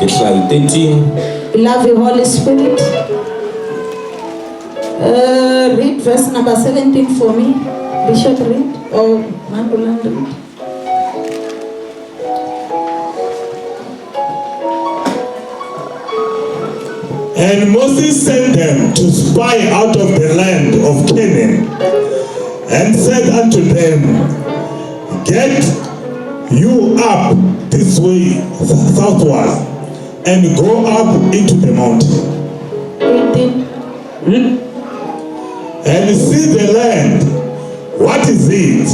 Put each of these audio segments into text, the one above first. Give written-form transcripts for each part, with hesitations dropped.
Ngehlayo 13. Love you, Holy Spirit. Read verse number 17 for me. Bishop, read. Or Manduland, read. And Moses sent them to spy out of the land of Canaan, and said unto them, Get you up this way southward, and go up into the mountain. 18. And see the land. What is it?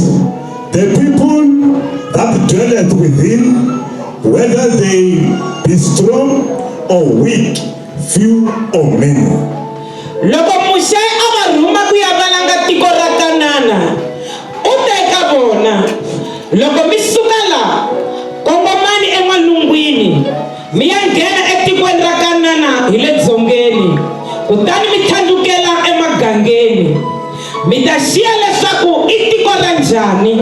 The people that dwelleth within, whether they be strong or weak, few or many. Loko Moshe abaruma ku ya valanga tiko ra Kanana, u teka vona. Loko mi sukala kongomani en'walungwini mi ya nghena etikweni ra Kanana hi le dzongeni, kutani mi thandukela emagangeni. Mi ta xiya leswaku i tiko ra njhani,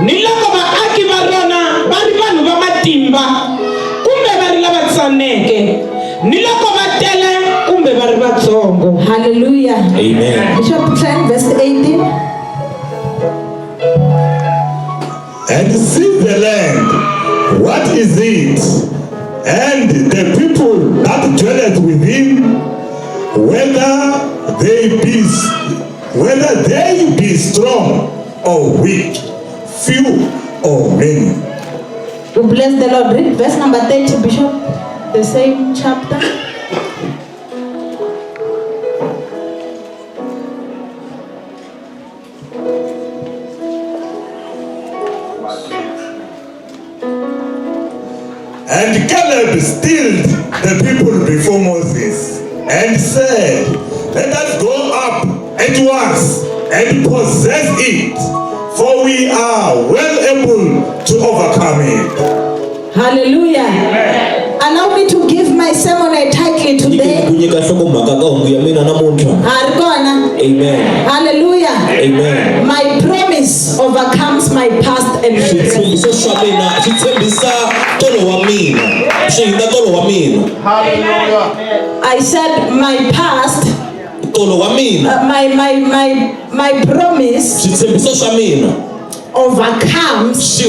ni loko vaaki va rona va ri vanhu va matimba kumbe va ri lava tsaneke, ni loko va tele kumbe va ri vatsongo. Hallelujah. Amen. Bishop 10 verse 18. And see the land, what is it? And the people that dwelleth within, whether they be strong or weak, few or many. We bless the Lord. Read verse number 30, Bishop. The same chapter. And Caleb stilled the people before Moses, and said, Let us go up at once and possess it, for we are well able to overcome it. Hallelujah. Amen. Allow me to give my sermon a title today. Amen. Hallelujah. Amen. My promise overcomes my past and present. I said my past, my promise overcomes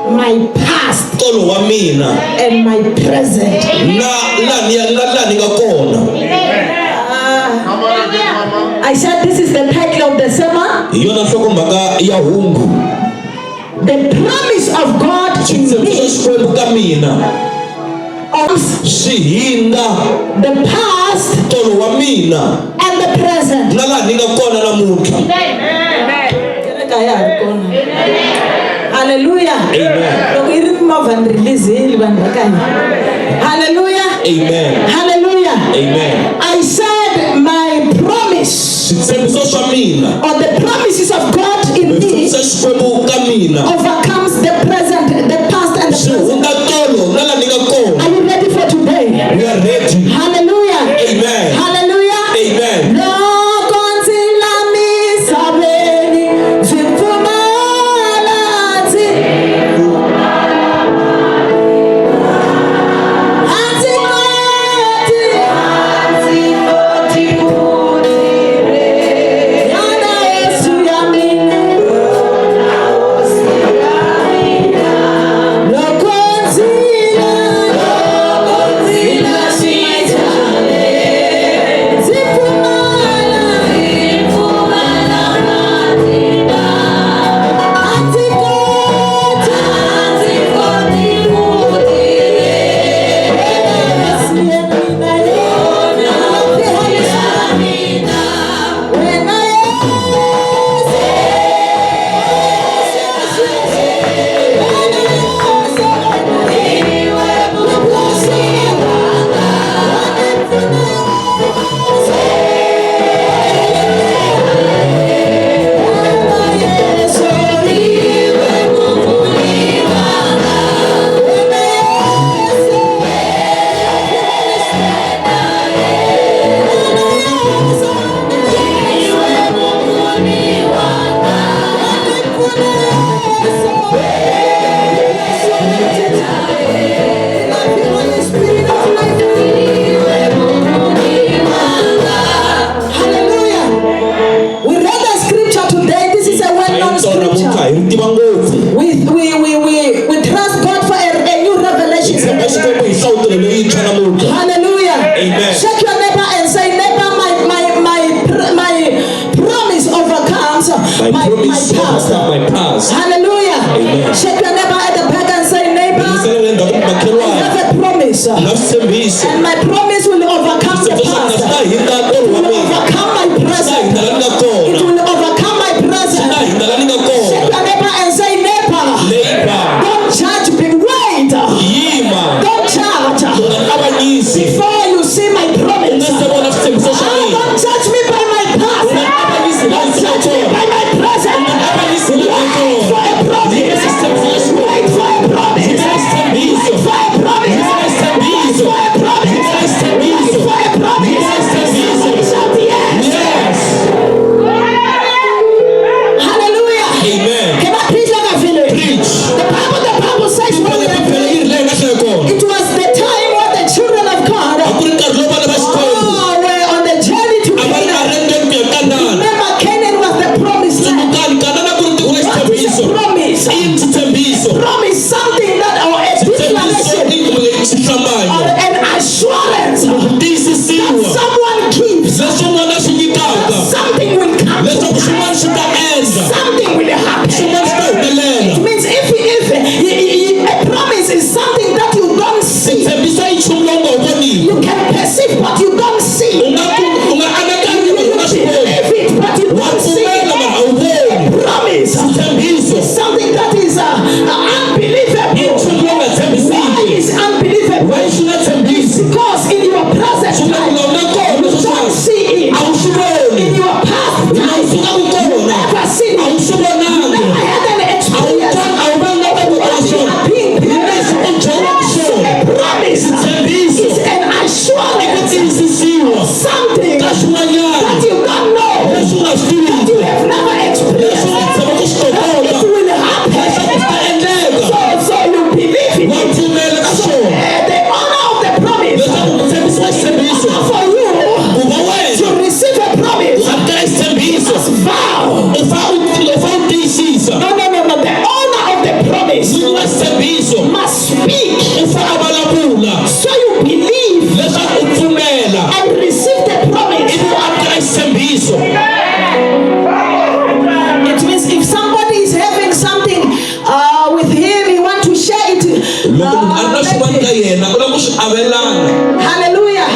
my past and my present. I said this is the title of the sermon. The promise of God in me the past and the present. Hallelujah. Hallelujah. Amen. Hallelujah. Amen. I said my promise or the promises of God in me overcomes the present, the past and the present. Are you ready for today? We are ready. Hallelujah. Amen. Hallelujah. Amen. Amen. Shake your neighbor at the back and say, neighbor, I have a promise. And my promise will overcome the past. It will overcome my present. It will overcome my present. Shake your neighbor and say, neighbor, don't judge me. Wait. Don't judge. Before you see my promise. Don't judge me by my past. Don't judge me by my present. Wait for a promise. Wait for a promise. Wait for a promise. Wait for a promise. Wait for a promise. Shout yes. Hallelujah. Amen. Can I preach like I feel it? Preach. The Bible says it was the time when the children of God were on the journey to Canaan. Remember, Canaan was the promised land. What is a promise? Promise something that, or a declaration, or an assurance that someone gives. Something will come. Something will happen. It means if a promise is something that you don't see, you can perceive but you don't see. You believe it but you don't see. A promise is something that is unbelievable. Why is unbelievable? Because in your present time, you don't see it. In your past time, you never see it. You never had an experience of what you are being promised. So a promise is an assurance. Something that you don't know, that you have never experienced. It will happen. So you believe in it. So the honor of the promise for you to receive a promise must vow. No. The honor of the promise must speak. So you believe and receive the promise. It means if somebody is having something with him, he wants to share it. Hallelujah.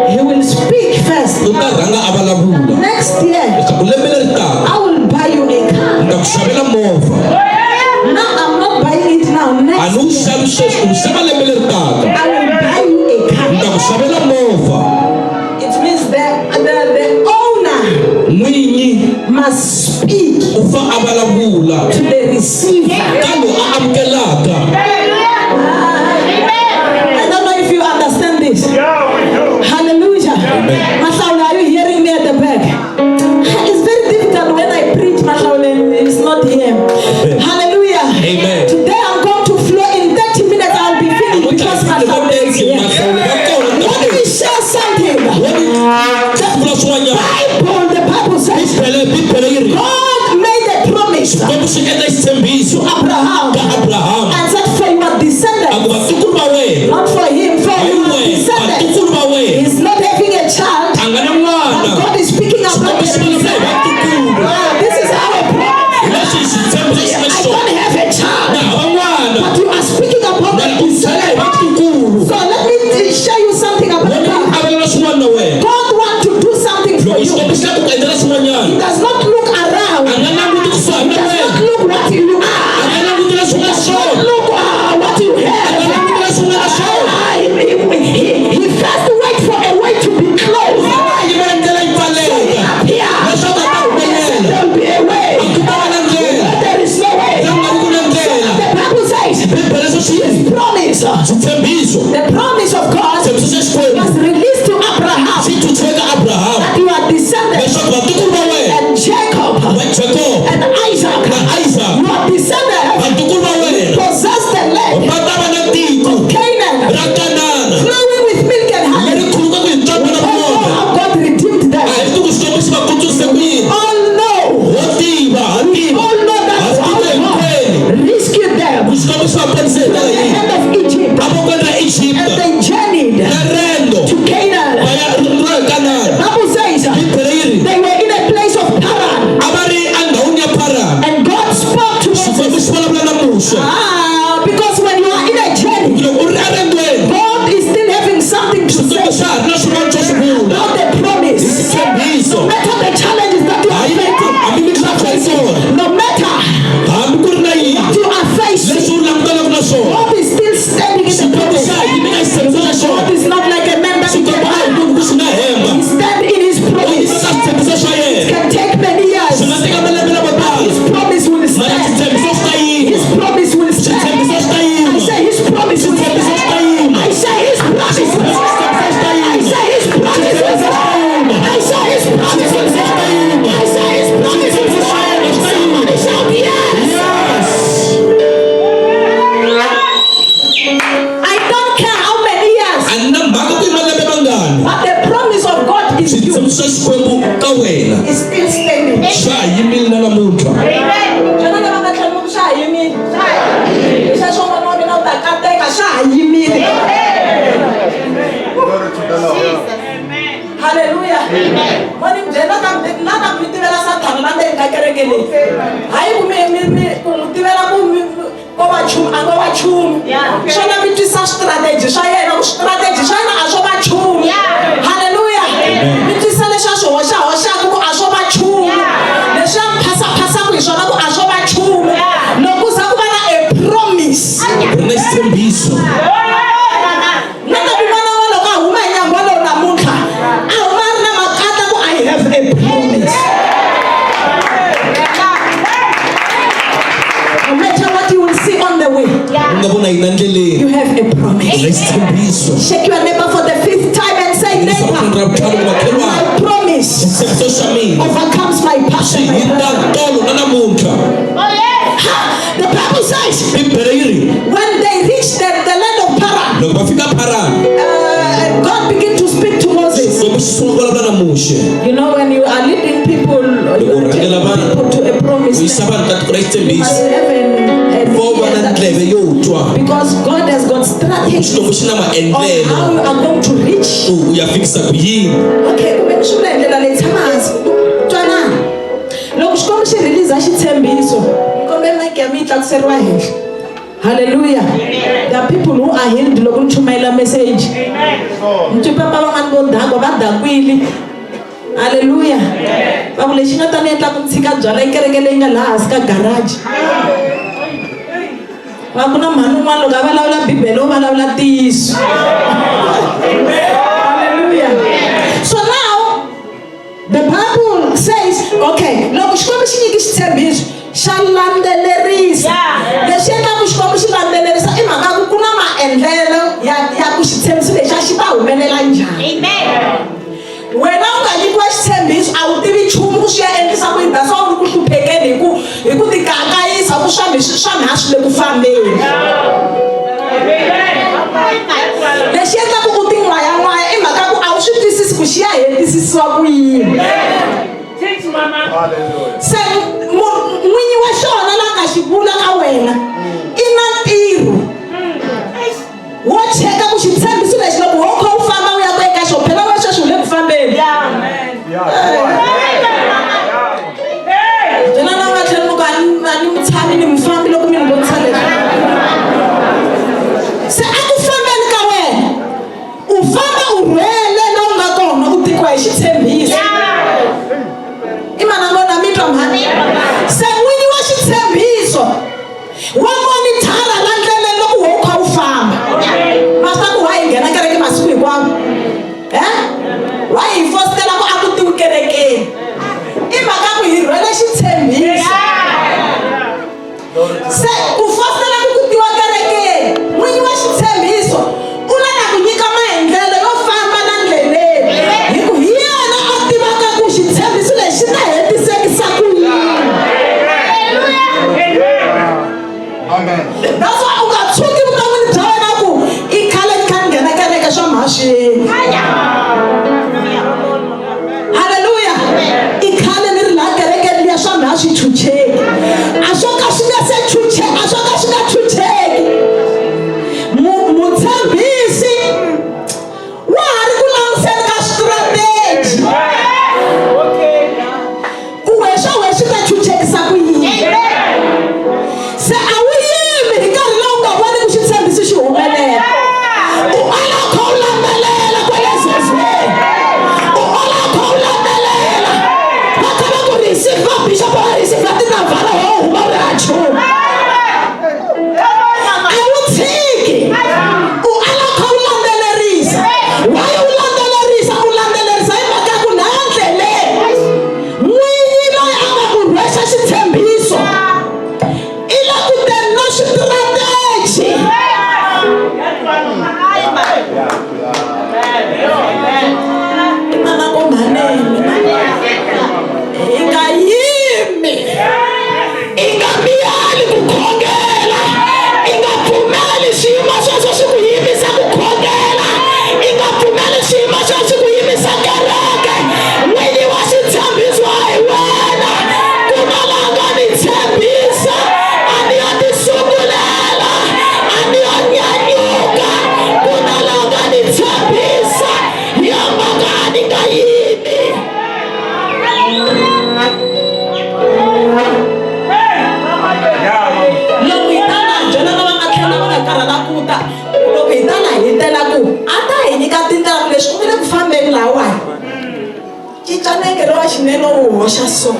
He will speak first. Next year, I will buy you a car. Now I'm not buying it now. Next year, I will buy you a car. It means that the owner must speak to the receiver. I don't know if you understand this. Hallelujah. Masaule, are you hearing me at the back? It's very difficult when I preach, Masaule, it's not here. Hallelujah. Amen. Today I'm going to flow in 30 minutes. I'll be finished because Masaule is here. Let me share something. The Bible says God made a promise to Abraham and said, Because when you are in a journey, God is still having something to say about the promise. No matter the challenges that you are facing, no matter what you are facing, God is still standing in the promise. God is not like a man that he can hide. He stands in his promise. It can take many years, but his promise will stand. His promise will stand. I say his promise will stand. I say his promise will stand. I say his promise will stand. I say his promise will stand. I say his promise will stand. Somebody shout yes. I don't care how many years, but the promise of God is you. It's still standing. Hallelujah. You have a promise. Shake your neighbor for the 5th time and say, neighbor, my promise overcomes my passion. The Bible says, when they reached the land of Paran, God began to speak to Moses. You know, when you are leading people, to a promise, you must have because God has got strategy on how you are going to reach. Okay, hallelujah. There are people who are healed looking to my message. Hallelujah. So now the Bible says, okay, swinene u hoxa so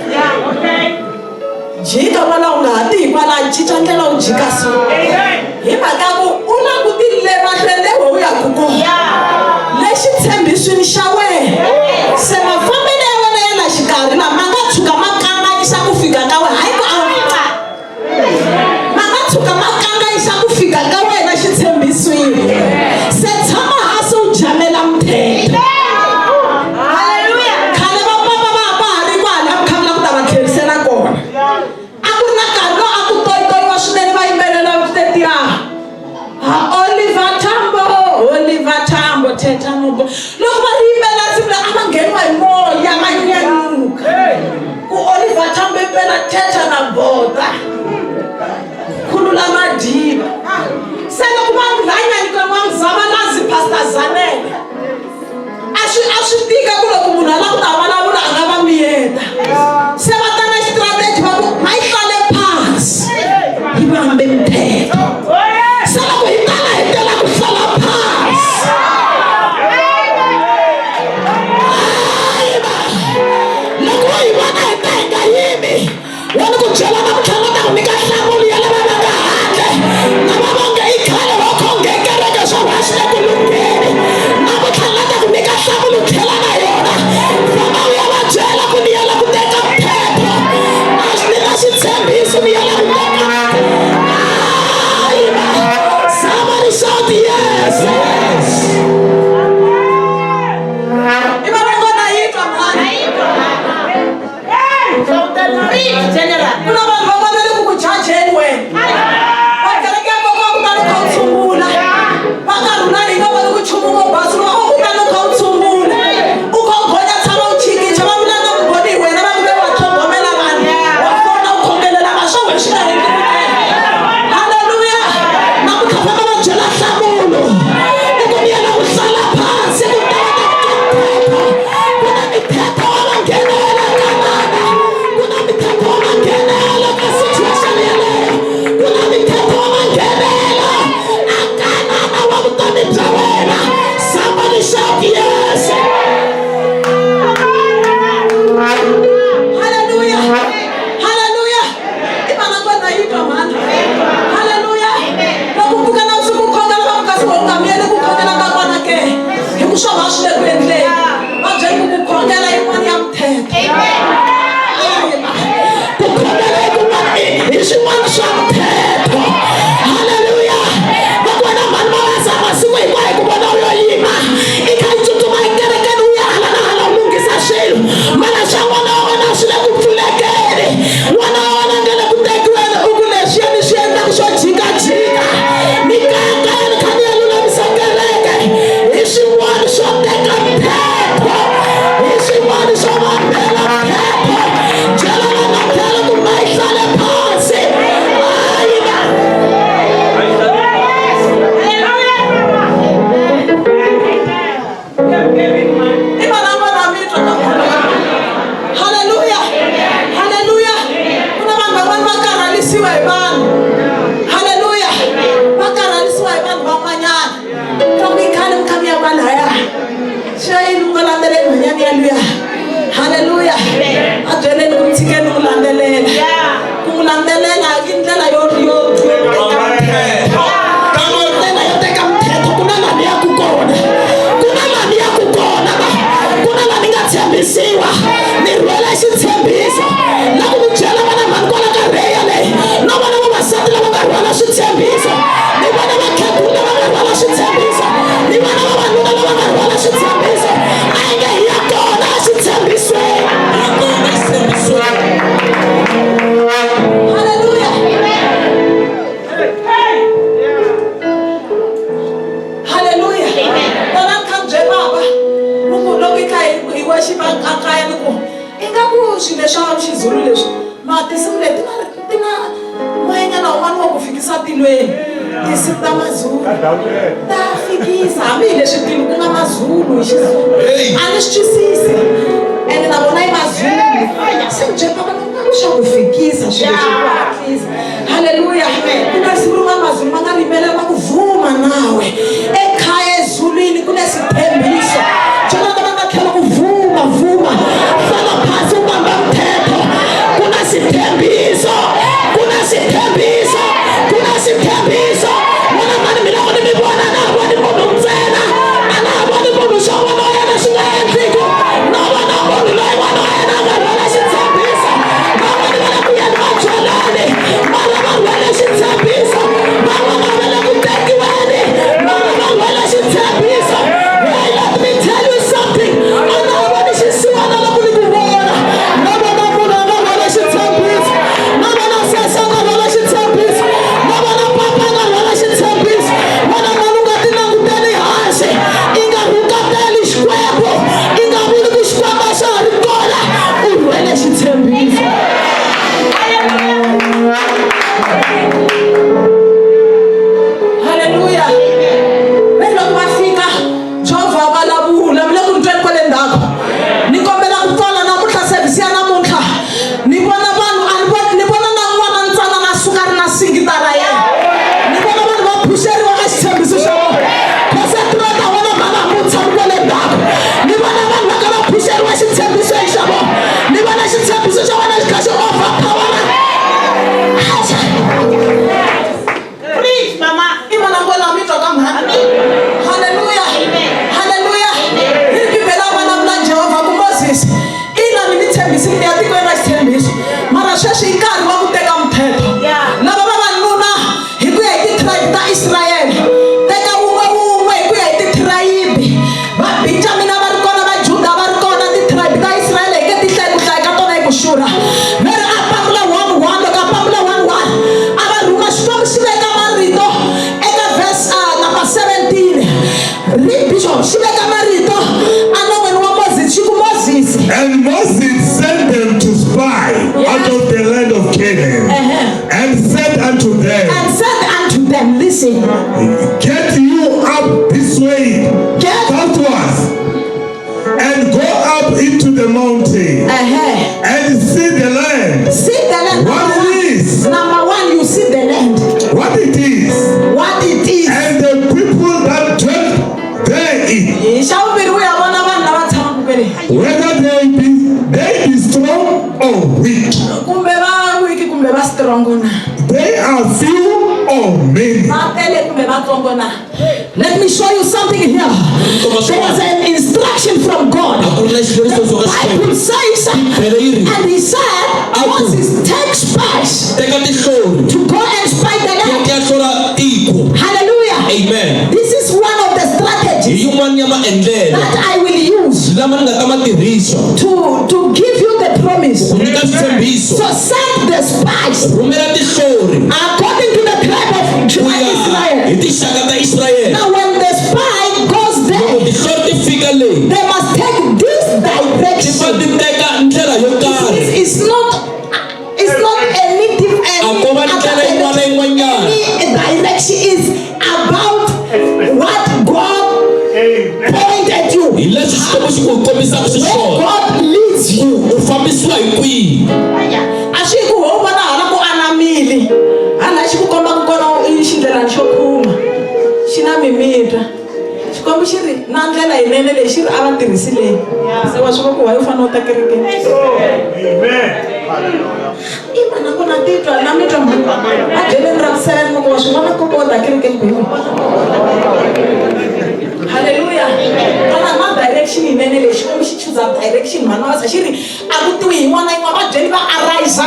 jika wala u nga ha ti hikwala cinca ndlela u jika so hi mhaka ku u langutile mahlweni leyi u yaku kona lexi tshembisweni xa wena se mafambelo ya wena ya la xikarhi laha ma nga tshuka ma kanganyisa ku fika ka wena hayi ku ma nga tshuka ma kanganyisa ku fika ka wena xitshembisweni se tshama hansi u jamela mthetho. Khale va papa va ha ri kwala ku khavula ku ta va tlherisela kona a ku ri na nkarhi lowu a ku toyitoyiwa swinene va yimbelela tetiya Oliver Tambo thetha ngoko loko va yimbelela sibula a va ngheniwa hi moya ma nyanyuka ku Oliver Tambo impela thetha na bota khulula madiba se loko va rhanyanyuka n'wamzavalazi Pastor Zanele a swi tika ku loko munhu a lava ku ta vulavula a nga va miyeta se va ta na strategy va ku ma yi hlale phansi yi vambe mthetho se loko hi tala hi tela ku hlala phansi loko hi vona hi ta hi nga yimi wani ku byela na vutlhanga ta ku nyika nhlamulo ya lava va nga handle na va vonge i khale va khongekereke swa va swi le ku lungheni na vutlhanga ta ku nyika nhlamulo tlhela na yona famba u ya va byela ku ni yela ku teka mphetho a swi ni na xitshembiso ni yela ku teka somebody shout yes. Kuna vanhu va vonele ku ku jajeni wena va kereke ya koko ku tani kha u tshungula va karhi na hi nga voni ku chumu ngo basi loko ku tani kha u tshungula u kha u gonya tshama u chikicha va vula nga mboni hi wena va ku ve wa tlhogomela vanhu wa fona u khongelela va swa wena swi nga endli haleluya na ku tlhava va va byela nhlamulo i ku miyela ku hlala phansi ku tava ku na mithetho wa va nghenela kanana ku na mithetho wa va nghenela ka situation yeleyo ku na mithetho wa va nghenela a kanana wa vutomi bya wena somebody shout yes. Haleluya haleluya i vana kona yi twa mhani haleluya loko ku kana swi ku khongela va ku kasi wa nga miyeli ku khongela ka kona ke hi ku swa va swi le ku endleni va byeli ku ku khongela yin'wana ya mthetho ku khongela hi swin'wana swa mthetho haleluya va kona mhani va va za masiku hinkwayo ku vona u yo yima i kha i tsutsuma ekerekeni u ya hala na hala u lunghisa swilo mana swa n'wana wa wena swi le ku pfulekeni n'wana wa wena nga le ku tekiweni u ku leswiyani swi endlaku swo jikajika ni kayakaya ni kha ni ya lulamisa kereke hi swin'wana swo teka mphetho hi swin'wana swo vambela mphetho byelana na tlhelo ku ma yi hlale phansi ayiva i vana vona mitwa ka kona haleluya haleluya ku na vanhu van'wana va karhalisiwa hi vanhu haleluya va karhalisiwa hi vanhu van'wanyana loko i khale mi kha mi ya kwalaya swi yini u nga landzeleli mhanyani yaluya haleluya a byeleni ku mi tshikeni n'wi landzelela ku n'wi landzelela hi ndlela yo teka mthetho ku na lani ya ku kona ku na lani ya ku kona ku na lani nga tshembisiwa ni rhwela xitshembiso na ku mi byela vana mhani kwala ka reya leyi no vona vavasati lava nga rhwala switshembiso ni vona vakhegula lava nga rhwala switshembiso ni vona vavanuna lava nga rhwala switshembiso a yi nge hi ya kona xitshembisweni kona xitshembisweni haleluya haleluya vona khabye baba munhu loko i kha hi wexiva kaya ni ku ingaku swilo leswa xizulu leswi matisimu leti ti na moyenyana wun'wana wa ku fikisa tilweni tinsimu ta mazulu ta fikisa hambi hi leswi tilo ku nga mazulu hi xizulu a ni swi twisisi ene na vona i mazulu se ni byela vana swa ku fikisa swilo leswi ku hatlisa haleluya ku na siku rin'wana mazulu ma nga rimela va ku vuma nawe ekhaya ezulwini ku na swithembiso byela vana va tlhela ku vuma fana phasi listen. Get you up this way, southwards, and go up into the mountain and see the land. See the land. What it is. Number one, you see the land. What it is. What it is. And the people that dwell therein. Whether they be strong or weak. They are few or many. Let me show you something here. There was an instruction from God. The Bible says, and he said, Moses, take spies to go and spy the land. Hallelujah. Amen. This is one of the strategies that I will use to give you the promise. So send the spies according to the tribe of Israel. Now when the spy goes there, they must take this direction. It's not any direction. Is about what God pointed you. Where God leads you. Hallelujah. Direction in any she choose a direction. Man, was she I would do one I deliver arise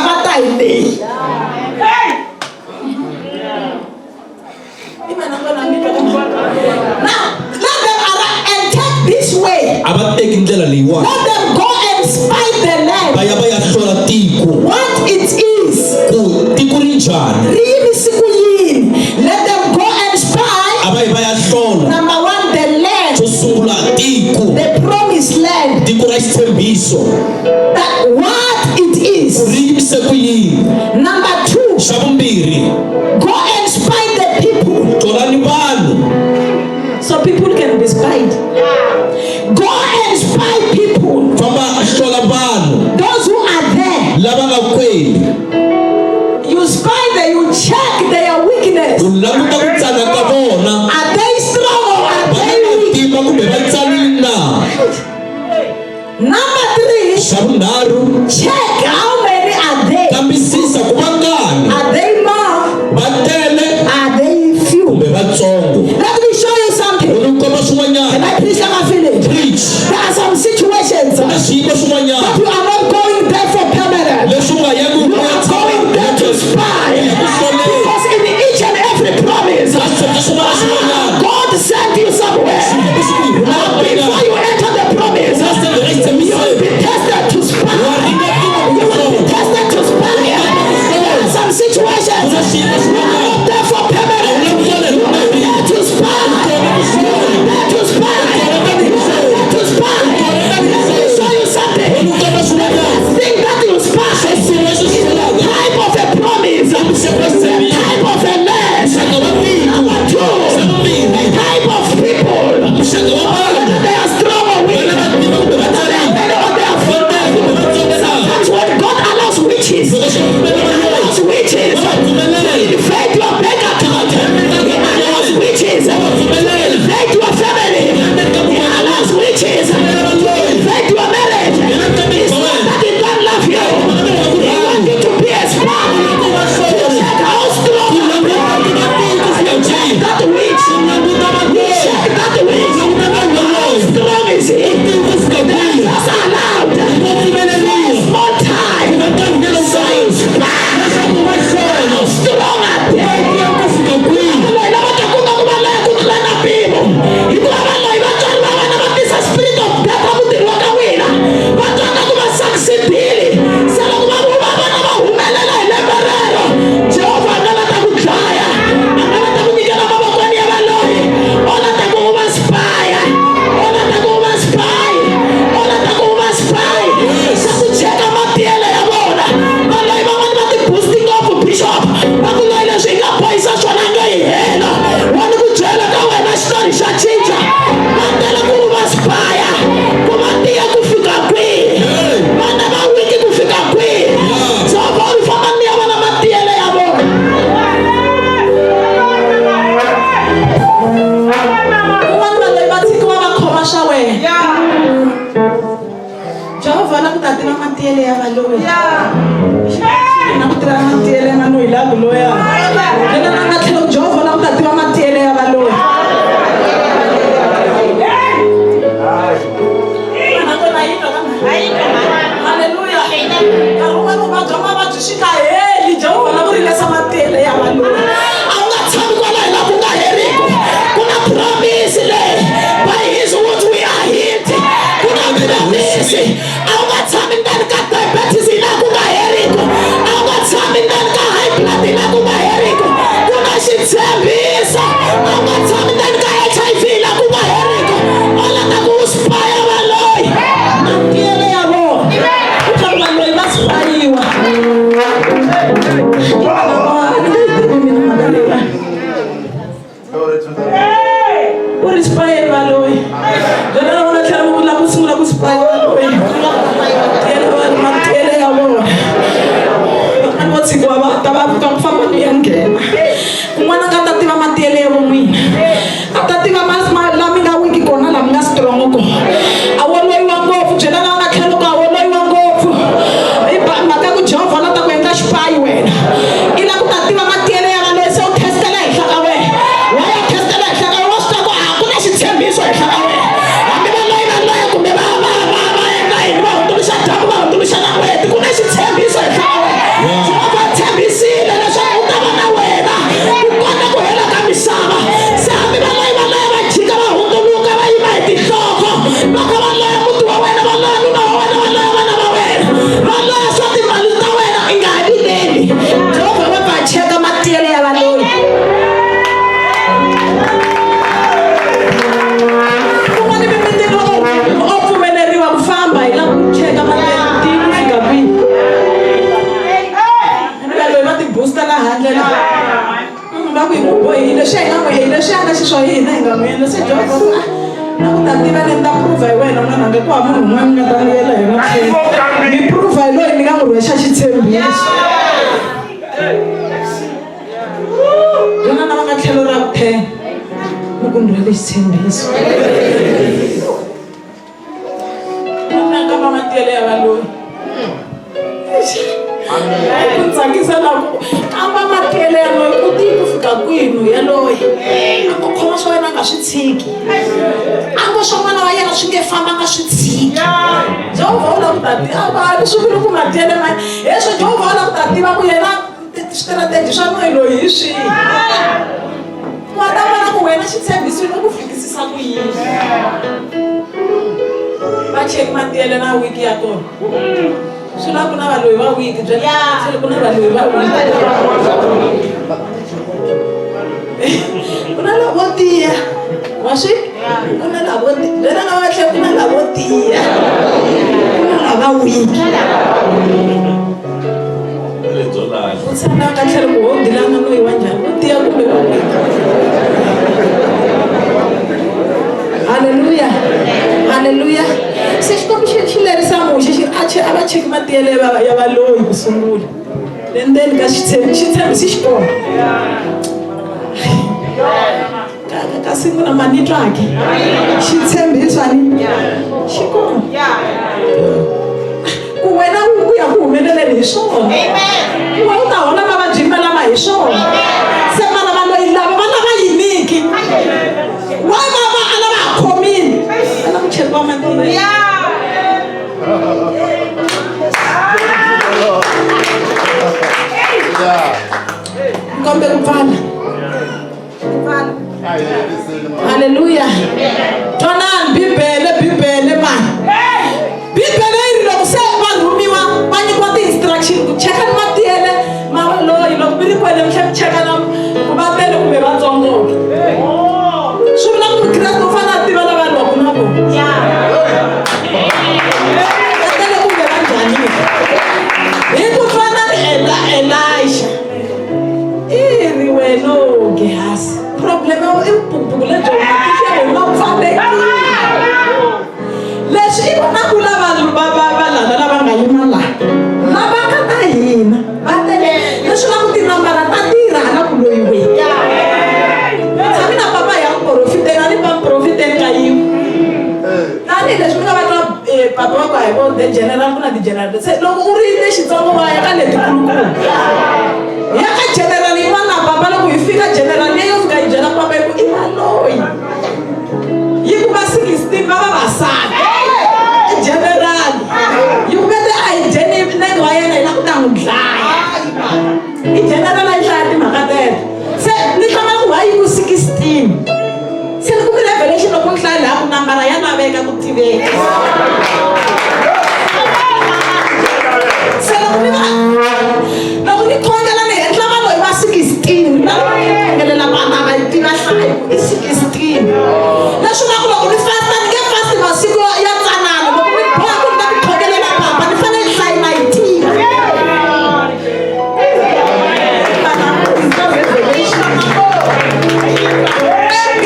now let them arrive and take this way. Let them go and spy the land. What it is. Let them go and spy. Number one, the land. The promised land. That what it is. Number two, go and spy the people. So people can be spied. Go and spy people. Those who are there. You spy them, you check their weakness. Are they strong or are they weak? Number three, check how many are they. Are they more? Are they few? Let me show you something. Can I preach on my village? There are some situations that you are not going there for permanent. You are going there to spy. Because in each and every promise, hallelujah nakutiva matiyele mano ilaku loya lena nanga tlhelo Jehovah na kutativa matiyele ya valoya hallelujah karuma no bajama bajishika heli Jehovah na kurilesa matiyele ya valoya aunga tshami kwala ila ku nga heriko kuna promise le by his word we are healed kuna promise aunga tshami ndani ka diabetes ila ku nga heriko aunga tshami ndani ka high blood ila ku nga heriko kuna xitshembiso aunga tshami ndani ka HIV ila ku nga heriko ola na ku spaya valoyi matiyele ya vona kutani valoyi va spayiwa uri spayeni valoyi lena na vona tlhela vula ku sungula ku spaya valoyi matiyele ya vona vanhu vo tshikiwa va ta va vuka ku famba ni ya nghena un'wana nga ta tiva matiyele ya vo n'wina a ta tiva la mi nga wiki kona la mi nga strong kona a wo loyiwa ngopfu byela la nga tlhelo ka a wo loyiwa ngopfu hi mhaka ku Jehovah la ta ku endla xipayi wena i la ku ta tiva matiyele ya valoyi se u testela henhla ka wena wa ya testela henhla ka wena wa swi tiva ku a ku na xitshembiso henhla ka wena hambi valoyi kumbe va endla yini va hundzuluxa dyambu va hundzuluxa na n'weti ku na xitshembiso henhla ka wena Jehovah tshembisile leswaku u ta va na wena ku kota ku hela ka misava se hambi valoyi va jika va hundzuluka va yima hi tinhloko va kha va loya muti wa wena va loya nuna wa wena va loya vana va wena va loya swa timali ta wena i nga ha vileli Jehovah va va cheka matiyele ya valoyi kun'wana mimitini o pfumeleriwa ku famba hi la ku cheka matiyele ti ku fika kwihi valoyi va ti-booster la handle la va ku hi n'wi bohile swi hi nga n'wi hile swi anga xiswa hina hi nga n'wi endla se Jehovah na ku ta tiva ni ta prova hi wena mwana nge ku hava munhu un'wana mi nga ta vuyela hi mahlweni mi prova hi loyi ni nga n'wi rhwexa xitshembiso jona na va nga tlhelo ra vu 10 mi ku ni rhwele xitshembiso na ka va matiyele ya valoyi ku tsakisa na ku kamba matiyele ya loyi ku tiyi ku fika kwini yaloyi a ku khoma swa wena nga swi tshiki a ngo swa n'wana wa yena swi nge famba nga swi tshiki Jehovah u la ku ta tiva swi vile ku matiyele ma leswo Jehovah u la ku ta tiva ku yena switrategi swa noyi loyi hi swihi wa ta vona ku wena xitshembisile ku fikisisa ku yini va cheki matiyele na wiki ya kona swi la ku na valoyi va wiki byele ku na valoyi va wiki ku na lavo tiya wa swi ku na lavo lena nga va tlhela ku na lavo tiya ku na lava wiki u tshama ka tlhelo ku ho dilana loyi wa njhani u tiya kumbe va wiki haleluya haleluya se xikwembu xi lerisa muxe xi a va cheki matiyele ya valoyi ku sungula endzeni ka xitshembisi xi kona ka sungula mani twake xitshembiso ani xi kona ku wena ku ya ku humeleleni hi swona ku we u ta hola mavabyi malama hi swona se mana valoyi lava va lava yiniki wa mama a lava ha khomini a lava ku cheriwa matiyele nkombe ku pfala haleluya tonani bibele mani bibele yi ri loko se va rhumiwa va nyikiwa ti-instruction ku cheka ni matiyele mavaloyi loko mi ri kwele mi tlhe mi cheka na ku va tele kumbe vatsongoke swi vula ku mukreste u fanele a tiva lava lwaku na vona va tele kumbe va njhanile hi ku fana ni Elisha i ri weno Gehazi problem i vubuku lebyi humatixeni ma pfalekile leswi i vona ku lava lava nga yima laha lava nga ta hina va tele leswi va ku tinambara ta tirha hala ku loyiweni tshami na papa ya muprofiteni a ni pa muprofiteni ka yimu tanihileswi mi nga va twa papa wa ku a hi vo the general ku na ni general se loko u ri le xitsongo wa ya ka leti kulukulu ya ka general yin'wana papa loko yi fika general leyi yo fika yi byela papa yi ku i maloyi yi ku va 16 va vavasati general yi ku vete a hi dyeni nenge wa yena hi la ku ta n'wi dlaya i general a yi hlaya timhaka teto se ni tlanga ku hayi ku 16 se ni ku mi revelation loko ni hlaya laha ku nambara ya laveka ku tiveka se loko ni khongela ni henhla vanhu hi va 16 na ngelela vana va yi tiva hlayo i 16 leswi na ku loko ni fasta ni nge fasti masiku ya tsanana loko ni boha ku ni ta ni khongelela papa ni fanele ni hlayi na yi tiva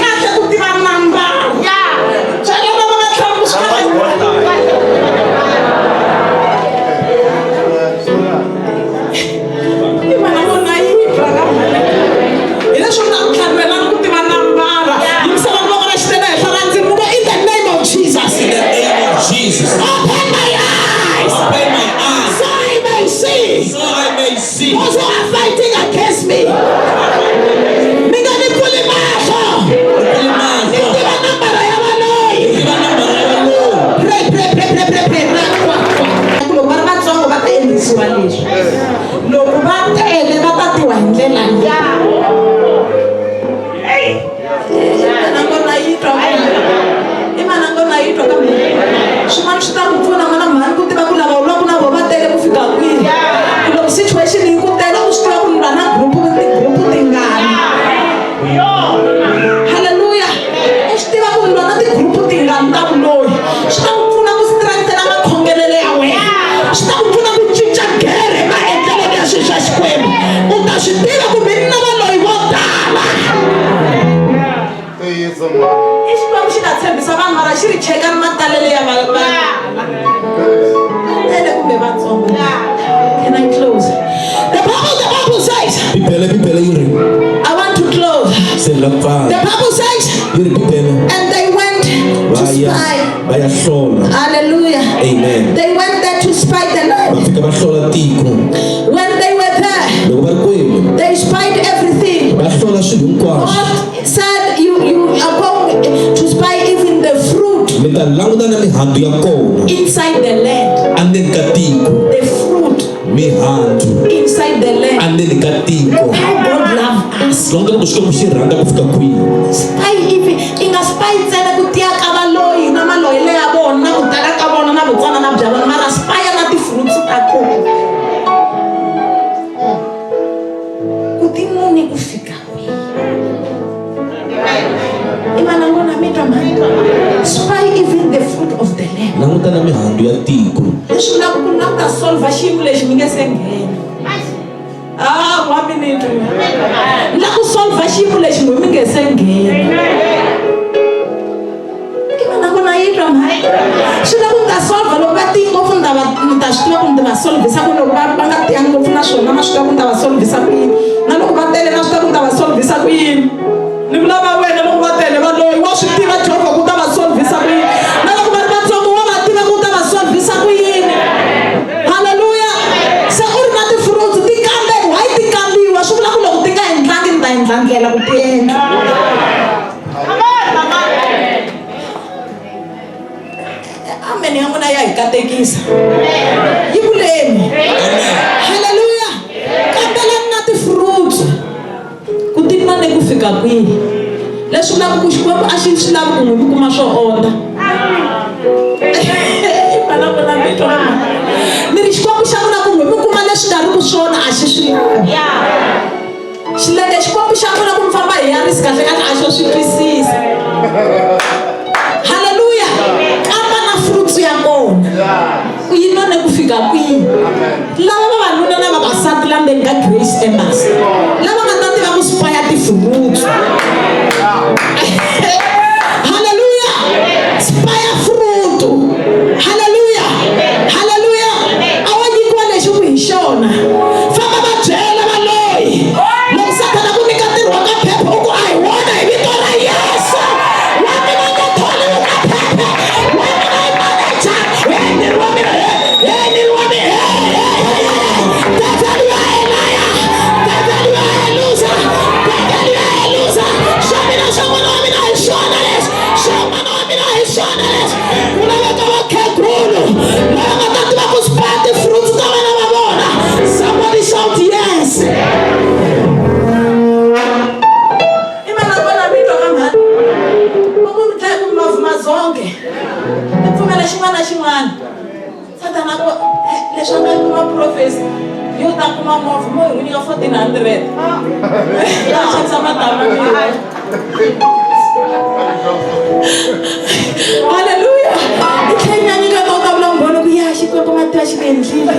kahle ku tiva nambara byela vana va tlhamuska Jesus. Open my eyes. Open my eyes. So I may see. So I may see. Those who are fighting against me. Mingani puli maso. Itiva nambara ya valoi. Pray. Loko va ri vatsongo va ta endlisiwa leswi. Loko va tele va ta tiwa hi ndlela leyi. Nakona yi twa imanangona yi twa kambe swin'wana swi ta ku pfuna n'wana mhani ku tiva ku lava u lwaku na vo va tele ku fika kwihi loko situation yi ku tele u swi tiva ku ni lwa na group tingani halleluya u swi tiva ku ni lwa na ti-group tingani ta vuloyi swi ta ku pfuna ku strengthena makhongelelo ya wena swi ta ku pfuna ku cinca gere maendleleni ya swilo swa xikwembu u ta swi tiva ku mi na valoyi vo tala i xikwembu xi nga tshembisa vanhu mara xi ri cheka ni matalele ya tele kumbe vatsongo. Can I close? The Bible says I want to close. The Bible says and they went to spy. Hallelujah. Amen. They went there to spy the land. When they were there, they spied everything. God said you are going to spy even the fruit inside the land. The fruit inside the land. How God loves us. Spy even inga spy tsena ku tia ka valoyi na maloyi le ya vona na ku tala ka vona na vutsana na bya vona mara spy na ti fruits ta kona ku tinoni ku fika imana ngona mitwa mani spy even the fruit of the land. Leswi na ku na ta solve xiyimo lexi mi nge se nghena. Wa minute la ku solve xiyimo lexi mi nge se nghena. Imana ngona yitwa mani swi la ku ta solve loko va ti ngopfu ni ta swi tiva ku ni ta va solvisa ku loko va nga tiyangi ngopfu na swona na swi tiva ku ni ta va solvisa ku yini na loko va tele na swi tiva ku ni ta va solvisa ku yini. Ni vulava wena loko va tele valoyi wa swi tiva Jehovha ku ta va solvisa ku yini na loko va ri vatsongo wa va tiva ku ta va solvisa ku yini. Halleluya. Se u ri na ti-fruits ti kambe why ti kambiwa swi vula ku loko ti nga endlangi ni ta endla ndlela ku ti endla. Amen ya n'wina ya hi katekisa yi vuleni. Halleluya. Kambelani na ti-fruits ku tiva ni ku fika kwihi leswi vulaka ku xikwembu a xi swi lavi ku n'wi kuma swo onha. Ni ri xikwembu xa n'wina ku n'wi mi kuma leswi nga ri ku swona a xi swi lavi. Xilenge xikwembu xa n'wina ku mi famba hi ya risi kahle kahle a xo swi twisisa. Halleluya. Kamba na fruits ya kona ku yi none ku fika kwihi. Lava vavanuna na vavasati la ndzeni ka Grace Embassy lava nga ta tiva ku spaya ti-fruits. Haleluya. Spaya fruit. Haleluya. Haleluya. A wa nyikiwa lexi ku hi xona famba va byela valoyi loko Satana ku nyika ntirho wa ka phepha u ku a hi wona hi vito ra Yesu wa mina nge tholi u ka phepha wa mina i manager wa mina na xin'wana Satana ko leswi nga kuma prophecy yo ta kuma movha mo hi nyika 1400 ya xavisa matama Hallelujah ikhenya nyika to ta vula nghono ku ya xikwembu mati ya xilendlile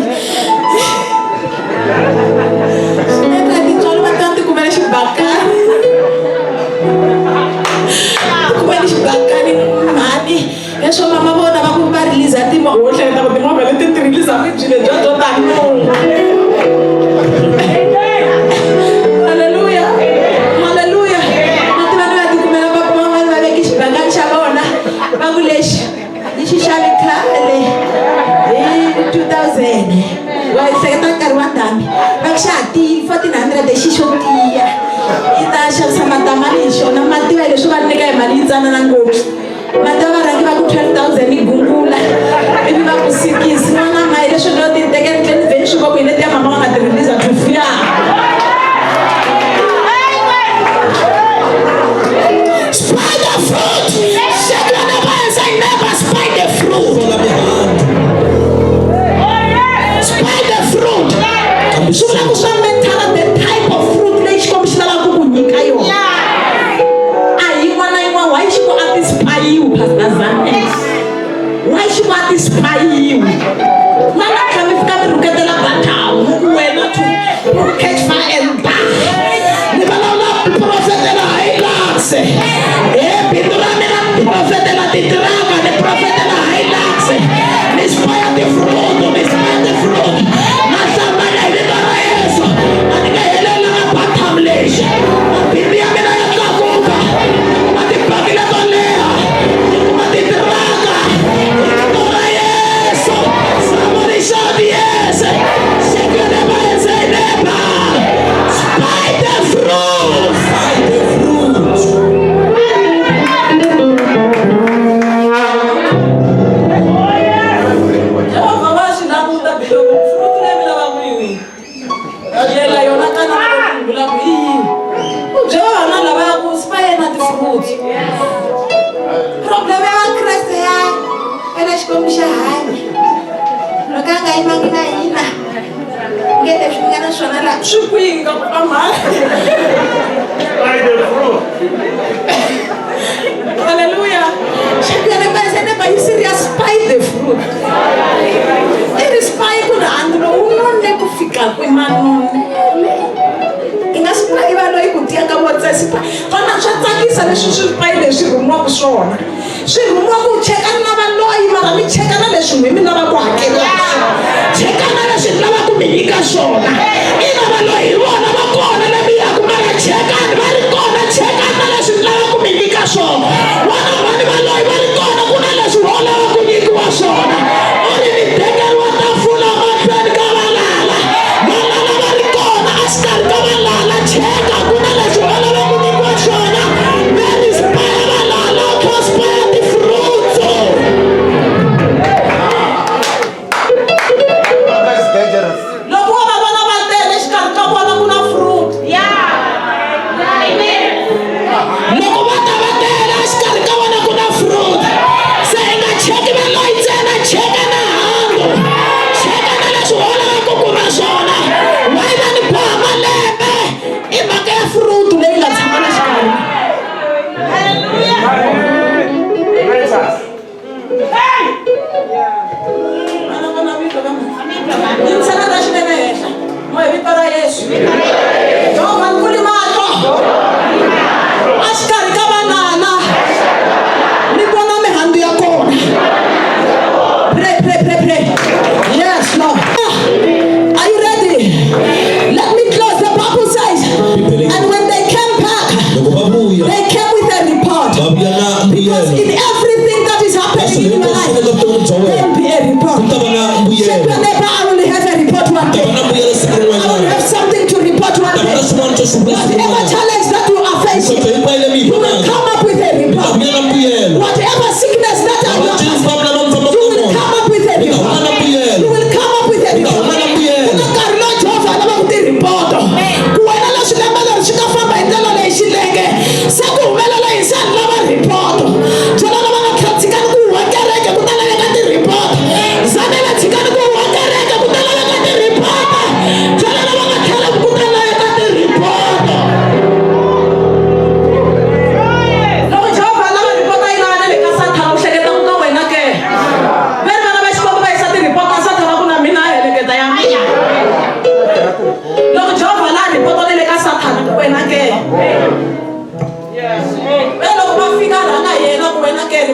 Neta tintswalo va ta tikumela xibakani tikumela xibakani mhani leswo mama vona va ku va release timovha wo hleketa ku timovha leti ti release mijile bya byo tani Hallelujah Hallelujah mati vanhu va tikumela va van'wana va veki xibakani xa vona va ku lexi hi xi xavi khale hi 2000 wa hleketa nkarhi wa ndhambi va ku xa ha tiyi 1400 hi xi xo tiya yi ta xavisa matamani hi xona mati va leswi va nyika hi mali yintsanana ngopfu mati va rhangi va ku 12,000 hi gungula ivi va ku sikisi n'wana mayi leswi no ti tekela ndleni vheni swi voko hi leti ya mama va nga ti release to fear Spy the fruit. Shake your neighbor and say, never spy the fruit. Spy the fruit. Sula ku swa mentala the type of fruit leyi Xikwembu xi lavaka ku nyika yona. A hi n'wana yin'wana why xi ku a ti spayiwi Pastor Zane. Why xi ku a ti spayiwi. Lana kha mi fika mi rhuketela batawu ku wena to catch fire and die. Ni vulavula profetela Hilux. Bindzu ra mina ni profetela titiraka ni profetela Hilux. Ni spaya the fruit, ni spaya the fruit. Nasambana hi vito ra Yesu. A ni nga helela na batamu lexi. Bindzu ya mina ya tlakuka. Kuma tibakile to leha. Kuma titiraka. Hi vito ra Yesu. Somebody shout yes. Shake your neighbor and say neighbor. Spy the fruit. Spy the fruit. Jehovah wa swi languta biloko fruit leyi mi lavaka yi wihi yela yona kana mi vula ku yi yini Jehovah na lavaka ku spy na ti-fruit problem ya vakreste ya ena Xikwembu xa hanya loko a nga yimangi na hina nge leswi mi nga na swona laha swi kwihi ka ku pamhala Hallelujah. Shake your neighbor and say, neighbor, you serious? Spy the fruit. It is spy ku rhandzi lowu nonne ku fika kwimanonele. I nga spy va loyi ku tiya ka WhatsApp. Vana swa tsakisa leswi swi spy leswi rhumiwaka swona. Swi rhumiwa ku chekana na valoyi mara mi chekana leswi n'wina mi lava ku hakeriwa swona. Chekana leswi mi lava ku mi nyika swona. Ina valoyi hi vona va kona leyi ya ku mara chekana va ri kona chekana leswi mi lava ku mi nyika swona. Vana valoyi va ri kona ku na leswi ho lava ku nyikiwa swona. U ri mi tekeriwa tafula mahlweni ka valala. Valala va ri kona a xikarhi ka valala cheka ku na leswi ho lava ku nyikiwa swona. Very spaya valala to spaya the fruit. That's dangerous. Loko va vona va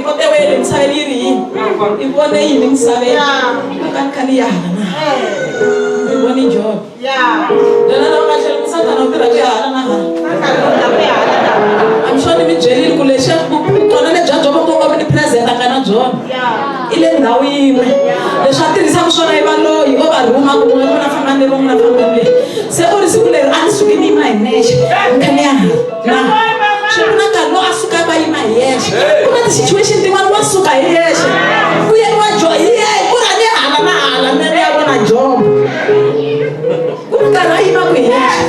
report ewe emisabeni yini ibone yini emisabeni kankani yana na ibone job dona la kahle umusatana uphela kuyana na I'm sure imijeli kulesha kutona le judge obongo ni president akana John ile ndawo yimwe leshatirisa kushona ibaloyi obaruma kumona famane bomna famane se uri sikuleri anisukini imayinesha nkani yana na shona kalo asuka bayima yeshe kuna the situation ndimani wasuka yeshe kuye wajo yeye kurani hala mene yabona job kuna ima kuyeshe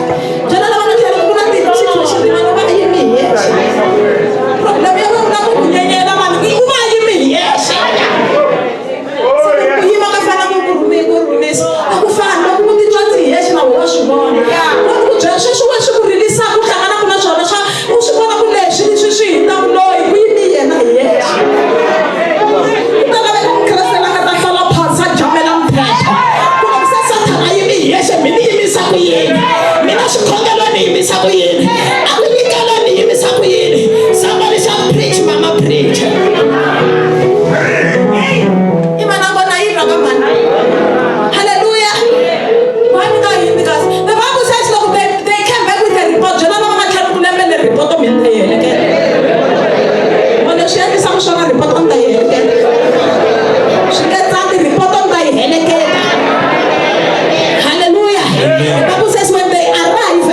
jana la wana kero kuna the situation ndimani bayimi yeshe problem yawe unakunyenyela mani uma yimi yeshe kuyima kafana kurumisa akufana kukuti twanzi yeshe na washibona ukujasha shuwa kurilisa kuhlangana kuna jona sha ushibona kuleshi shishinda kuloyi kuyimi yena yeshe utalabe kumkrasela katakhala phansi ajamela mphetha kunomsesatha ayimi yeshe mina yimisa kuyini mina shikhongelweni yimisa kuyini akuyikelweni yimisa kuyini somebody shall preach mama preach imana bona yidra kamani hallelujah why because the Bible says look they came back with a report jona mama khana kulemele report omenta yeleke wona shiyani samshona report omenta yeleke shiketsa the report omenta yeleke hallelujah the Bible says when they arrive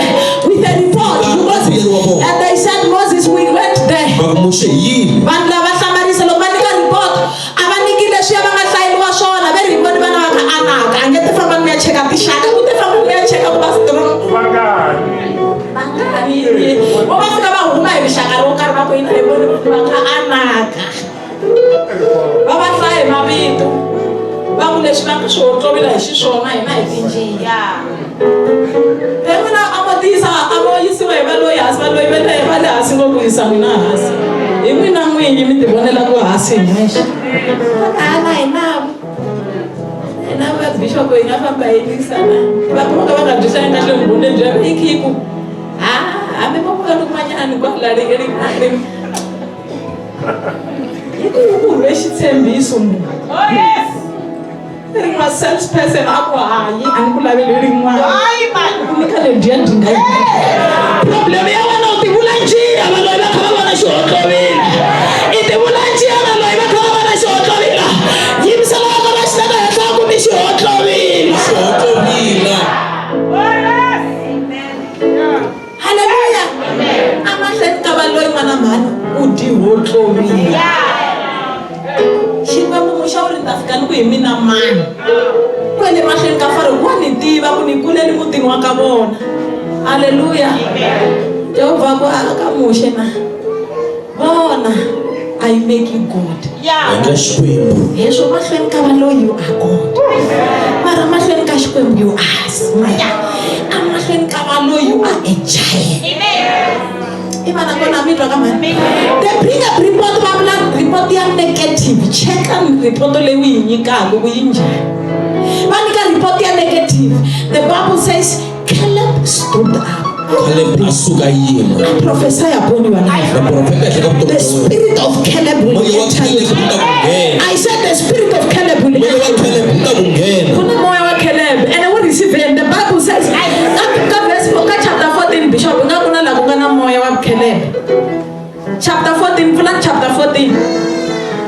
with a report and they said Moses we went there bakumushe yini vanhu lava hlamarisa loko va nyika report a va nyiki leswi va nga hlayeliwa swona ve report vana va ka anaka a nge te famba mi ya cheka tixaka ku te famba mi ya cheka ku va strong vo va fika va huma hi rixaka ro karhi va ku yina hi voni va ka anaka va va hlaya hi mavito va ku leswi va nga swi hoxovila hi xiswona hina hi tinjiya emina a mo tiyisa a mo yisiwa hi valoyi hansi valoyi va le hansi ngopfu yisa n'wina hansi hi n'wina n'winyi mi ti vonela ku hansi hi nexe ana hi navo na vabishop hi nga famba hi yisana va kumeka va nga dyisani kahle ngune bya i khiku hambi va vuka lokumanyani kwala ri ku rhwe xitshembiso ri nga salesperson a ku hayi a ni ku laveli rin'wana ku nyika lebyiya byi nga yi problem ya wena u ti vula njiya valoyi va kha va vona xihoxovila i ti vula njiya valoyi va kha va vona xihoxovila yimisela va ka va xiteka henhla ku ni xihoxovila haleluya amahlweni ka valoyi n'wana mhani u ti hoxovila xikwembu xa uri ta fika ni ku hi mina mani kwele mahlweni ka fari wa ni tiva ku ni kuleni mutini wa ka vona haleluya Jehovah ku aka muxe na vona I make you God endla xikwembu leswo mahlweni ka valoyi you are God mara mahlweni ka xikwembu you are smart amahlweni ka valoyi you are a giant imana kona mi twa ka mani they bring a report va vula report ya negative cheka report leyi yi nyikaka ku yi njhani va nyika report ya negative the Bible says Caleb stood up Caleb asuka yima prophesy upon your life the spirit of Caleb will enter you I said the spirit of Caleb will enter you kuna moya wa Caleb and I will receive it and the Bible says ka verse 4 ka chapter 14 bishop nga kuna la ku nga na moya wa Caleb chapter 14 pula chapter 14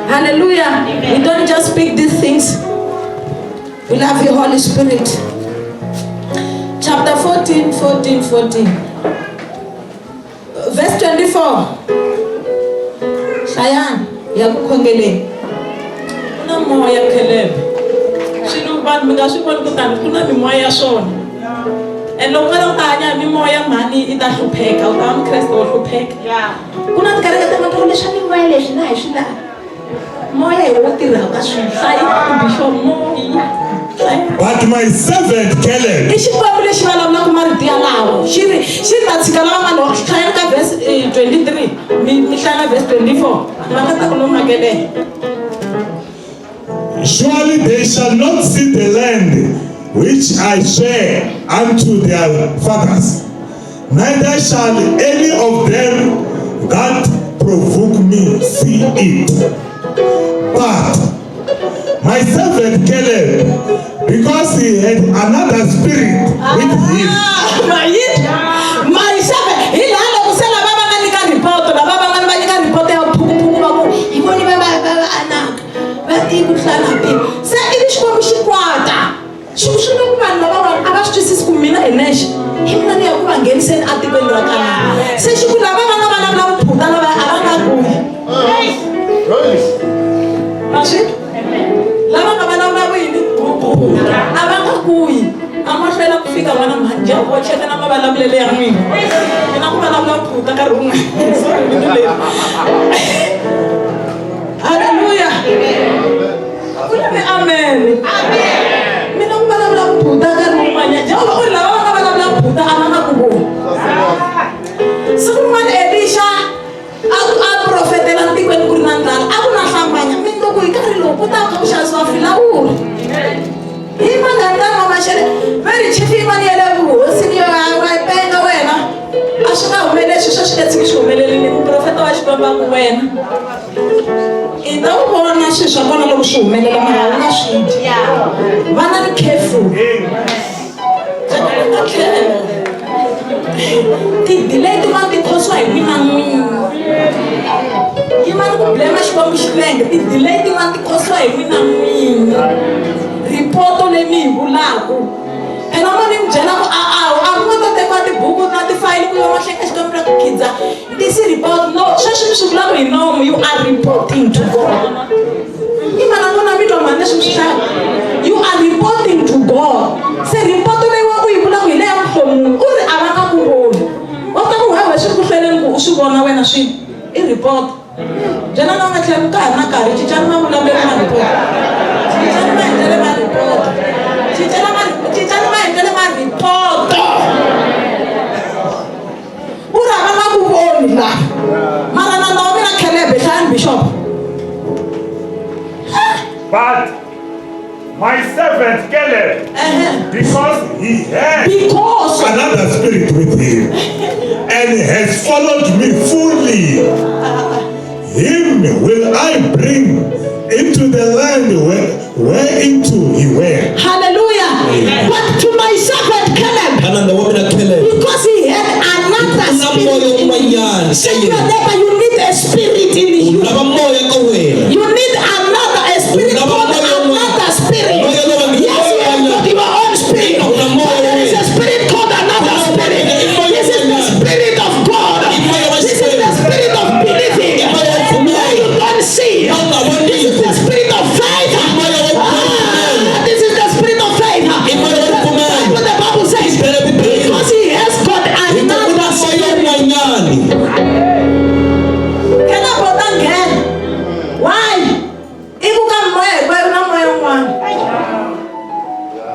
hallelujah we don't just speak these things we love you Holy Spirit chapter 14 verse 24 Shayan ya kukhongeleni kuna moya Caleb swilo vanhu mi nga swi voni kutani kuna mimoya ya swona and loko nga ta hanya mimoya mhani i ta hlupheka u ta mkreste wo hlupheka kuna tikereke tin'wana leswa mimoya leswi na hi swi lavi moya hi wo tirha ka swilo hlayi bishop moya But my servant Caleb, ixikwembu lexi vulavulaka marito yalawo xi ta tshika lava vanhu hlaya ka verse 23 mi hlaya verse 24 va nga ta ku lomakelela surely they shall not see the land which I swear unto their fathers, neither shall any of them that provoke me see it. it. But my servant Caleb, because he had another spirit with him. My servant, he had to sell a baba and nika report, the baba and nika report ya puku. He won't even baba anak. But he would plan a bit. Say it is for me kwata. Shushu no man baba abash Jesus kumina enesh. Him na niya kuwa ngeni sen ati kwenda kana. Say shuku la baba ngaba na puta na baba abanga kuyi. Mashik? Lama ngaba na wini. Abanga kuyi. Amashela kufika wana manja wacha kana mabala mlele ya mwini. Inakuwa na puta karunga. Hallelujah. Amen. Amen. Mina kubala puta karunga nya. Jawa ko la wana puta amanga kubo. Sukuman Elisha a profeta lanti kwen kurinandal. Aku na sambanya. Minto ko ikari lo puta ko siya sa filaur. Ima ganda mama shere very chifi mani elevu sinyo wa penga wena ashaka umele shosho shiketsikisho umele ni profeta wa shibamba ku wena ita ubona shisha bona lo shumele la mara na shidi vana ni careful ti delay to man ti koso ai wina nwi imani ku blema shibamba shilenge ti delay to man ti koso ai wina nwi report le mi bulako ena mani mjela ko amuta te kwati buku na ti file ku yo mahleka xikomela ku kidza this report no shashu shibulako inomo you are reporting to God imana ngona mito mane shusha you are reporting to God se report le wa ku ibula ku ile ya mhlomu uri abaka ku boni wata ku hawe shikuhlele ku ushibona wena swi I report jana na ngatlem ka na kari chichana ma mula le ma report chichana ma ndele ma report chichana ma ndele ma report ura ba ku boni la mara na no mina Caleb and bishop But my servant Caleb, because he had another spirit with him and has followed me fully, him will I bring into the land whereinto he went. Hallelujah. But to my servant Caleb, because he had another spirit. Say your neighbor, you need a spirit in you. You need another spirit called another spirit. Yes, you have got your own spirit. But there is a spirit called another spirit. This is the spirit of God. This is the spirit of believing. Where you don't see. This is the spirit of faith. This is the spirit of faith. What the Bible says, because he has got another spirit. Can I put that again? Why?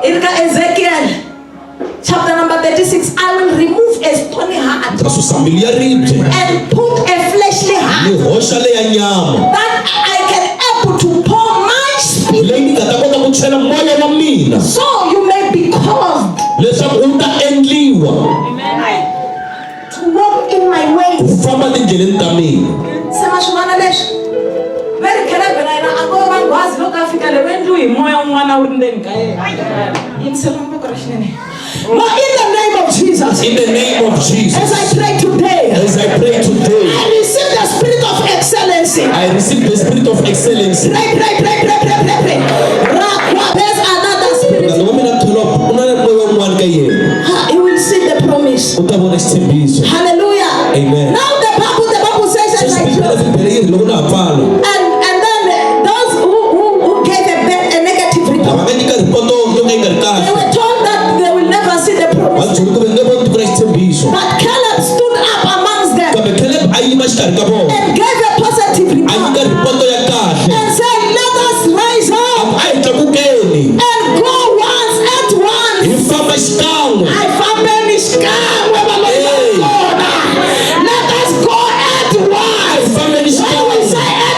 In Ezekiel chapter number 36, I will remove a stony heart and put a fleshly heart that I can able to pour my spirit, so you may be caused to walk in my ways. Sema shumana lesh. Very Caleb and I go back was look Africa le when do moya mwana urinde nkae. Imselombo krashnene. But in the name of Jesus. In the name of Jesus. As I pray today. I receive the spirit of excellency. I receive the spirit of excellency. Pray. There's another spirit. You will see the promise. Hallelujah. Amen. Now the Bible says as I pray. And then those who gave a negative report, they were told that they will never see the promise. But Caleb stood up amongst them and gave a positive report and said, let us rise up and go once at once. Let us go at once. When we say at once, let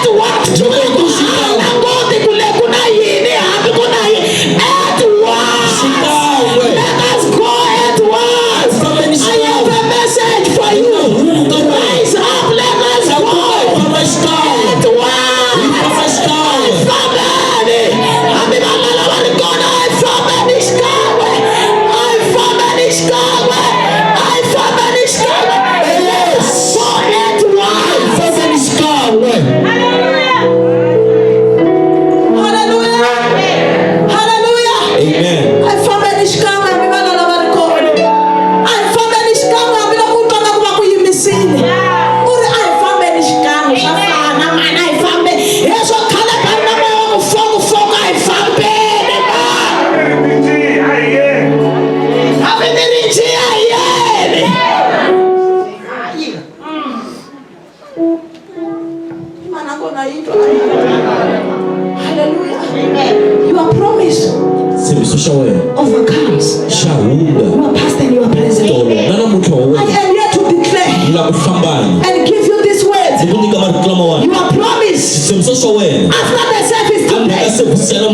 us go at once. I have a message for you. Rise up, let us go at once. Hallelujah. Your promise overcomes. Your past and your present. I am here to declare and give you this word. Your promise after the service today,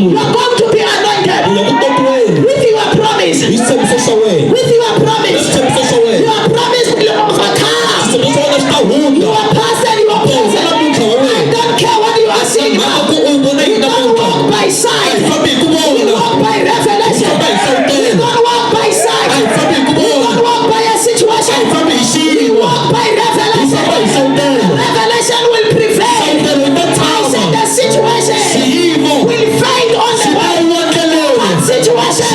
you are going to be anointed with your promise. With your promise, your promise will overcome your past and your present. I don't care what you are seeing now. You don't walk by sight. You walk by revelation. You don't walk by sight. You don't walk by a situation. You walk by revelation. Revelation will prevail. I said the situation will fight on the way. That situation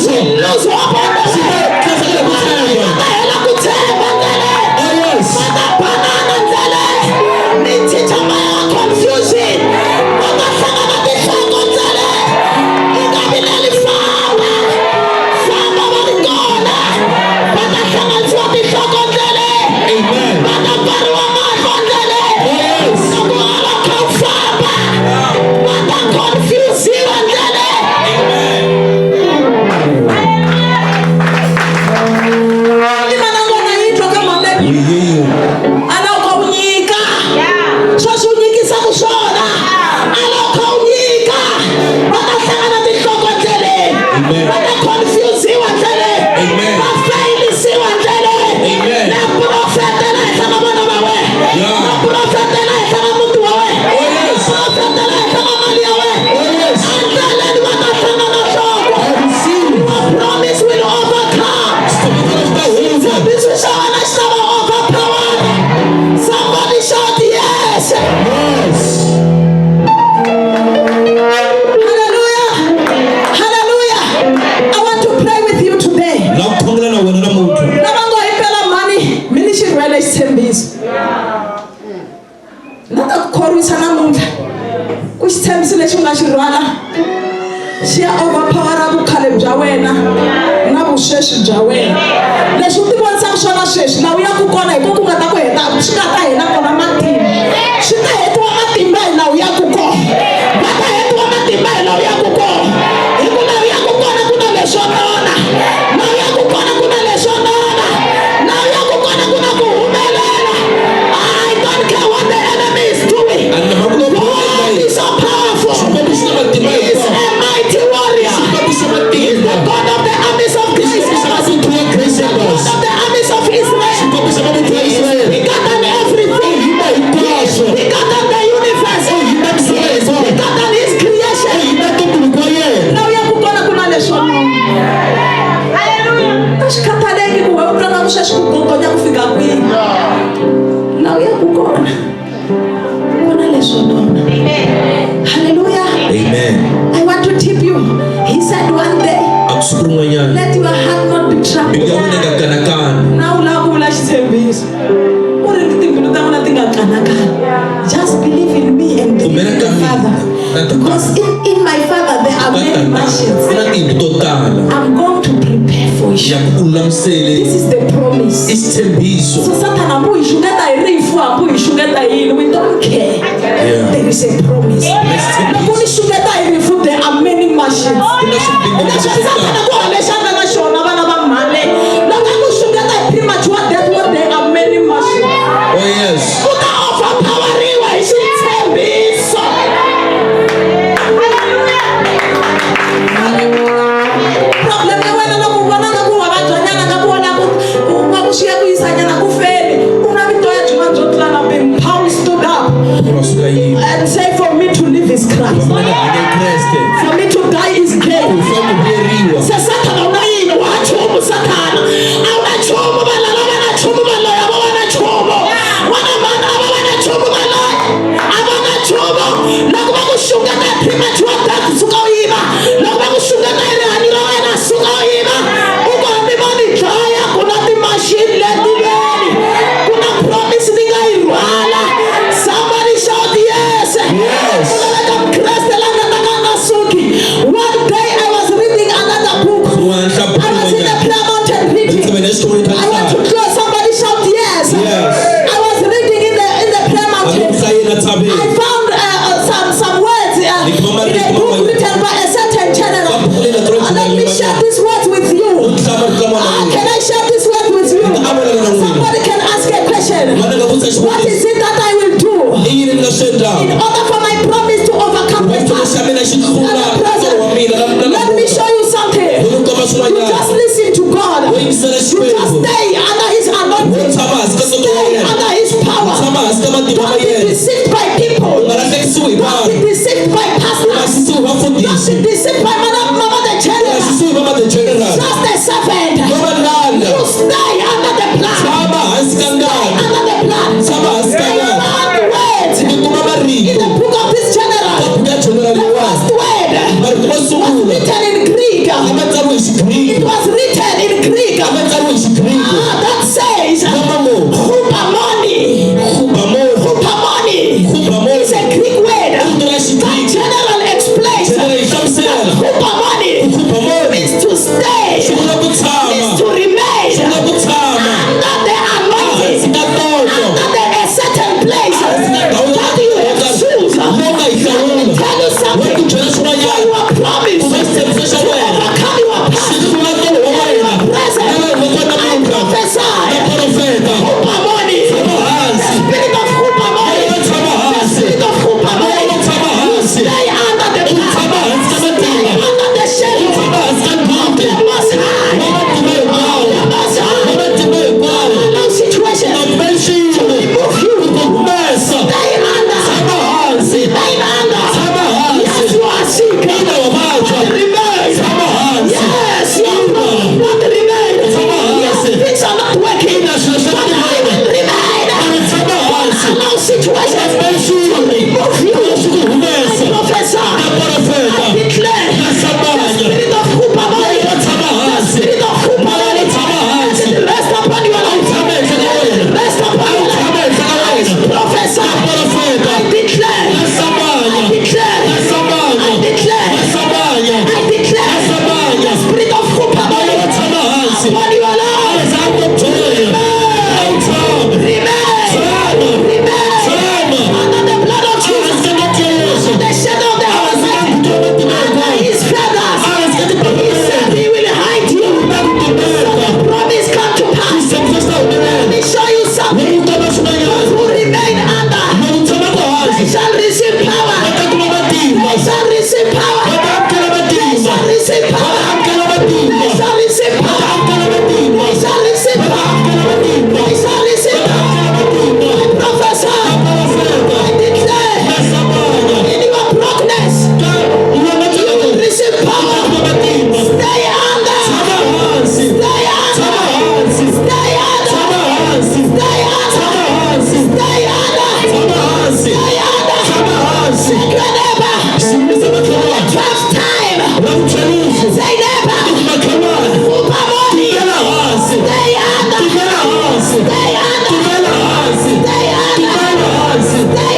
will lose hope on the way. Just believe in me and believe in the Father. Because in my Father there are many mansions. I'm going to prepare for you. This is the promise. So Satan, we don't care. There is a promise. There are many mansions. There are many mansions. Oh yes. And say, for me to live is Christ. For me to die is gain. What is it that I will do in order for my promise to overcome the past and the present? Let me show you something. You just listen to God. You just stay under His anointing. Stay under His power. Don't be deceived by people. Don't be deceived by pastors. Don't be deceived by Mama the General. Just a servant. You stay under the blood. Stay under the blood. In the book of this general, the first word was written in Greek. It was written in Greek. That says hupamoni. Hupamoni is a Greek word. That general explains that hupamoni means to stay, means to remain under the anointing, under the certain place that you have choose. Let me tell you something. You are promised to overcome your past and your present. I prophesy. Hupamoni. The spirit of hupamoni. The spirit of hupamoni. You stay under the blood. Stay under the shadow of the Most High. The Most High. No situation to remove you. Stay under. Stay under. Yes, you are sick. But remain. Yes, you but remain. Yes, things are not working. But I will remain. No situation to remove you. I prophesy. I declare. The spirit of hupamoni. The spirit of hupamoni. Rest upon your life. Rest upon your life. I prophesy. I declare. I declare. I declare. I declare. The spirit of hupamoni upon your life. Remain. Under the blood of Jesus. Under the shadow of the Almighty. Under His feathers. He said He will hide you. So the promise come to pass. Let me show you something. Those who remain under, they shall receive power. They shall receive power. They shall receive power. They shall receive power. They shall receive power. They shall receive power. I prophesy. I declare. In your brokenness, you will receive power. Stay under. Stay under. Stay under. Stay under. Stay under. Stay under. Take your neighbor. The 12th time. Say neighbor. Hupamoni. Stay under. Stay under. Stay under. Stay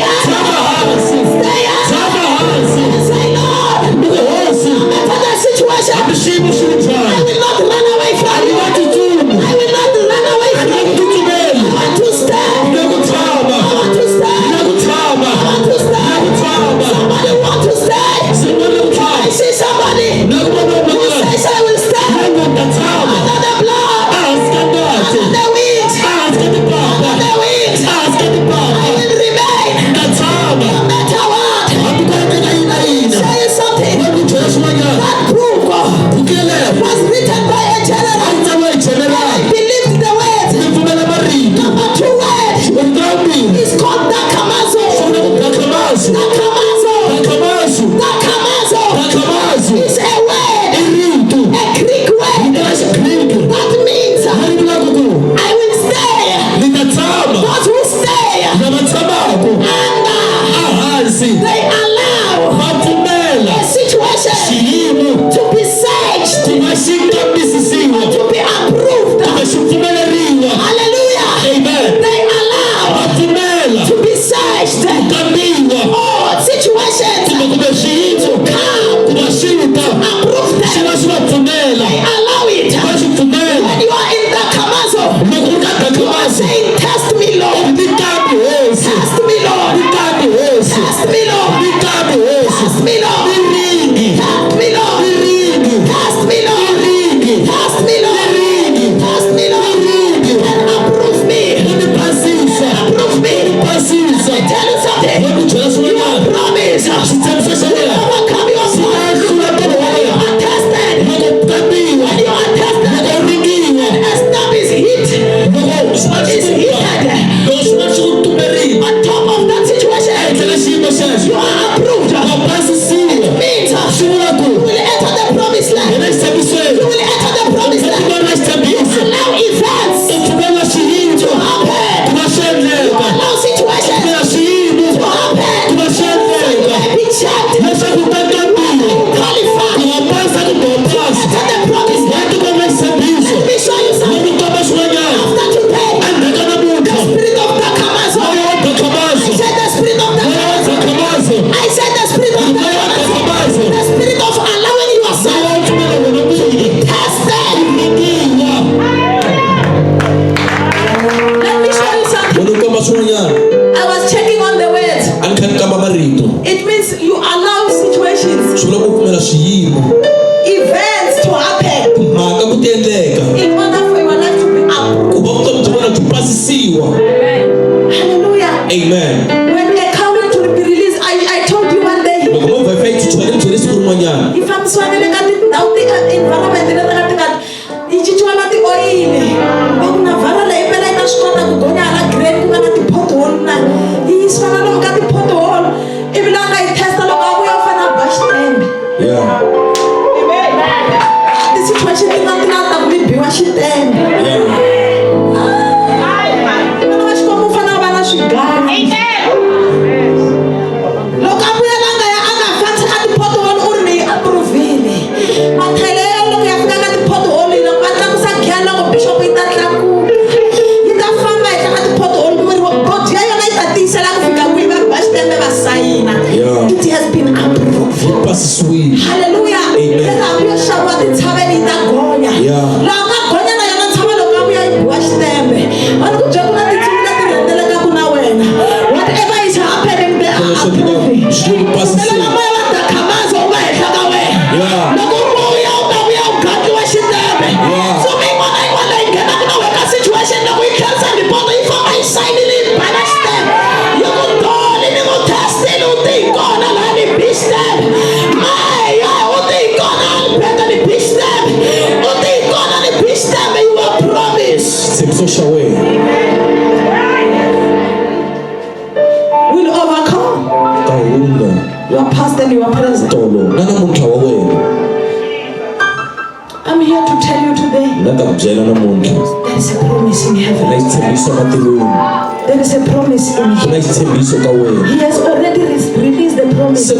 under. Stay under. Say Lord. No matter the situation, I will not run away from you. I will not run away from you. I want to stay. I want to stay. I want to stay. Somebody want to stay. I see somebody who says I will stay under the blood, under the wings, under the wings. I will remain no matter what. Say something. That book was written by a general. I believed the words. Number 2 word is called Dakamazo. Dakamazo is a word, a Greek word that means I will stay. Those who stay under, they allow a situation to be searched, to be approved. Hallelujah. Amen. They allow to be searched. All situations to come to approve them. They allow it. When you are in the Kamazo, you are saying, test me, Lord. Test me, Lord. Test me, Lord. I was checking on the words. It means you allow situations, events to happen in order for your life to be up. Hallelujah. Amen. When they come to be released, I told you one day, if I'm swimming in the environment, Yeah. the situation is not it has been approved. Sweet. Hallelujah. Amen. Whatever is happening there, will overcome your past and your present. I'm here to tell you today, there is a promise in heaven. There is a promise in heaven. He has already released the promise.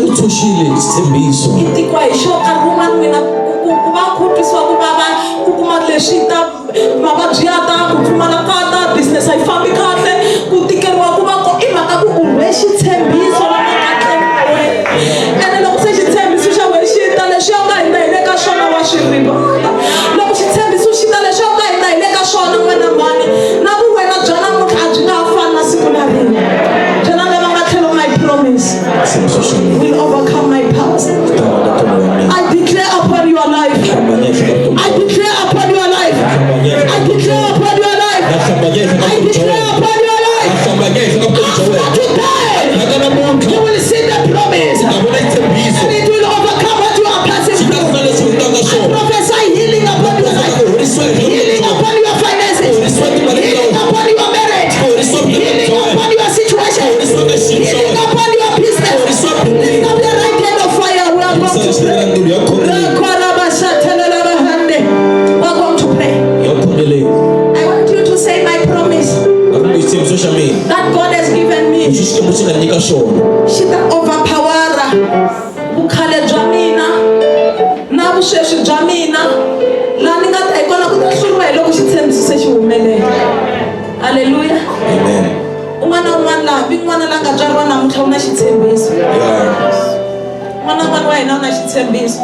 Business haifambi kahle, kutikeriwa kuvako i mhaka ku u rhwe xitshembiso lama kahle ene loko se xitshembiso xa wena xi ta leswi a nga hina hi le ka swona wa swi rivala. Loko xitshembiso xi ta leswi a nga hina hi le ka swona n'wana mani na vuwena bya namuntlha a byi nga fani na siku na rin'we. Byona lava nga tlhelo my promise will overcome my past. I declare upon your life, I declare upon your life, I declare upon your life, I declare upon your life, today you will see the promise and it will overcome what you are passing through. I prophesy healing upon your life, healing upon your finances, healing upon your marriage, healing upon your situation, healing upon your business. Lift up your right hand of fire. We are going to pray. Welcome to pray. I want you to say my promise that God has given me. Shita overpowera vukhale bya mina na vusweswi bya mina laha ni nga ta hi kona ku ta hluriwa hi loko xitshembiso se xi humelela. Haleluya. Un'wana na un'wana laha vin'wana laha nga byariwa namuntlha u na xitshembiso. N'wana n'wana wa hina u na xitshembiso.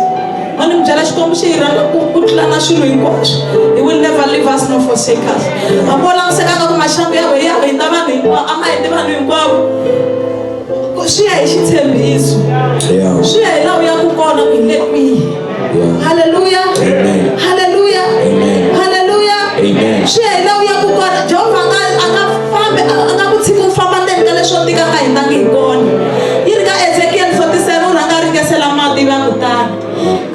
Mani mi byela Xikwembu xi hi rhandza ku tlula na swilo hinkwaswo. He will never leave us nor forsake us. Hambi wo langusekanga ku maxangu ya hundza vanhu hinkwavo, a ma hendi vanhu hinkwavo. Swi ya hi xitshembiso. Swi ya hi laha u yaka kona ku hi le kwihi. Hallelujah. Hallelujah. Hallelujah. Swi ya hi laha u yaka kona. Jehovah a nga ku tshiki u famba ndzeni ka leswo tika nga hundzangi hi kona. Yi ri ka Ezekiel 47 u rhanga a ringesela mati va ku tala.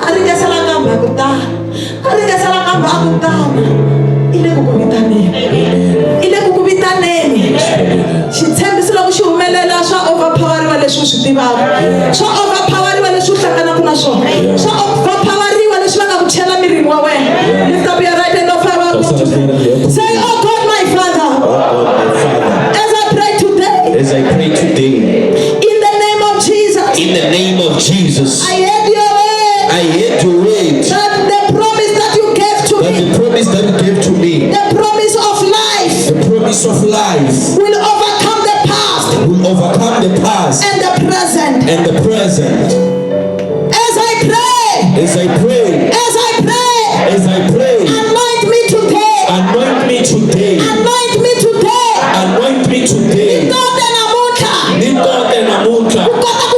A ringesela kambe a ku tala. A ringesela kambe a ku tala. I le ku ku vitaneni. I le ku ku vitaneni. Xitshembiso loko xi humelela swa overpoweriwa leswi u swi tivaka. Swa overpoweriwa leswi u hlanganaka na swona. Swa overpoweriwa leswi va nga ku chela mirini wa wena. Lift up your right hand of fire. Say, oh God, my Father. As I pray today. In the name of Jesus. In the name of Jesus. I heard your word. I heard your word. That the promise that you gave to me. The promise that you gave to me. The promise of life. The promise of life. Will overcome the past. Will overcome the past. And the present. And the present. As I pray. As I pray. As I pray. As I pray. Anoint me today. Anoint me today. Anoint me today. Anoint me today. u kota